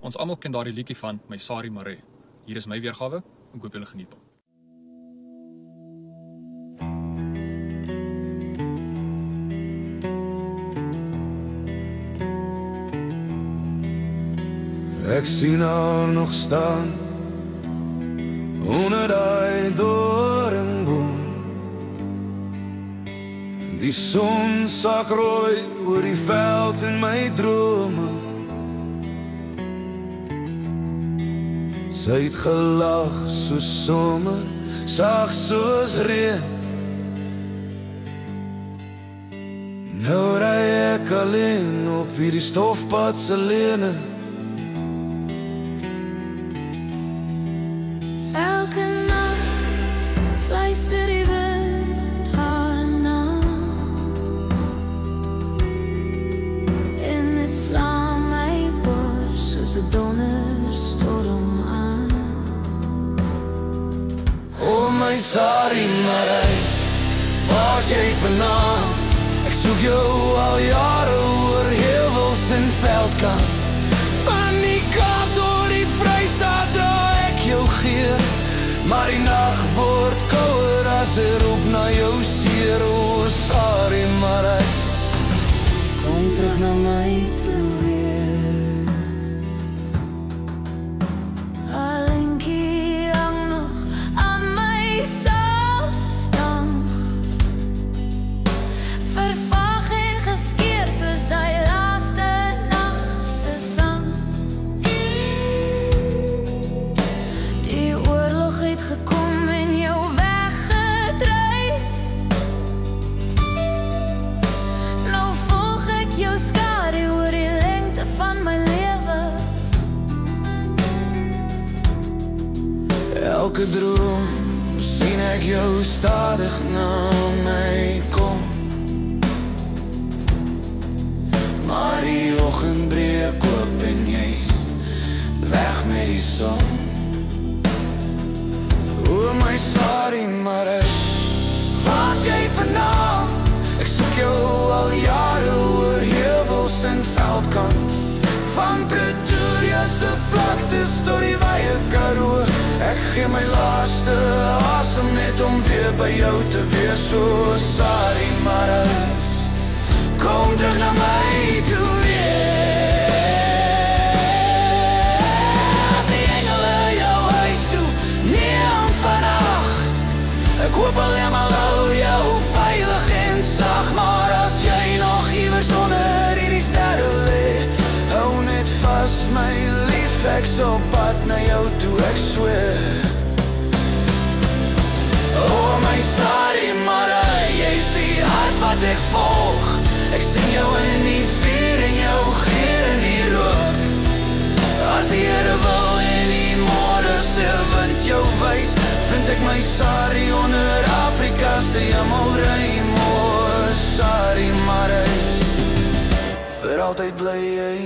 Ons almal ken daardie liedjie van My Sari Mare. Hier is my weergawe, ek hoop julle geniet hom. Ek sien haar nog staan onder daai doringboom. Die son sak rooi oor die veld in my drome. Sy het gelag soos somer, sag soos reën. Nou ry ek alleen op hierdie stofpad se lene. Elke nacht fluister die wind haar naam. En het slaan my bors soos 'n donderstorm aan. O my Sari Mare, waar's jy vanaand? Ek soek jou al jare oor heuwels en veldkant. Van die Kaap tot die Vrystaat dra ek jou geer. Maar die nag word kouer as ek roep na jou seer. O Sari Mare, kom terug na my toe weer. Alinkie hang nog aan my selfstank. Vervaag en geskeer soos die laaste nag se sang. Die oorlog het gekom en jou weggedryf. Nou volg ek jou skadu oor die lengte van my lewe. Elke droom sien ek jou stadig na my kom. Maar die oggend breek oop en jy's weg met die son. O my Sari Mare, waar's jy vanaand? Ek soek jou al jare oor heuwels en veldkant. Van Pretoria se vlaktes tot die wye Karoo. Ek gee my laaste asem net om weer by jou te wees. O Sari Mare, kom terug na my toe weer. As die engele jou huis toe neem vandag, ek hoop almal hou jou veilig en sag. Maar as jy nog iewers onder hierdie sterre lê, hou net vas my lief, ek sal pad na jou toe, ek sweer. O my Sari Mare, jy's die hart wat ek volg. Ek sien jou in die vuur en jou geur in die rook. As die Here wil en die môre se wind jou wys, vind ek my Sari onder Afrika se hemelruim. O Sari Mare, vir altyd bly jy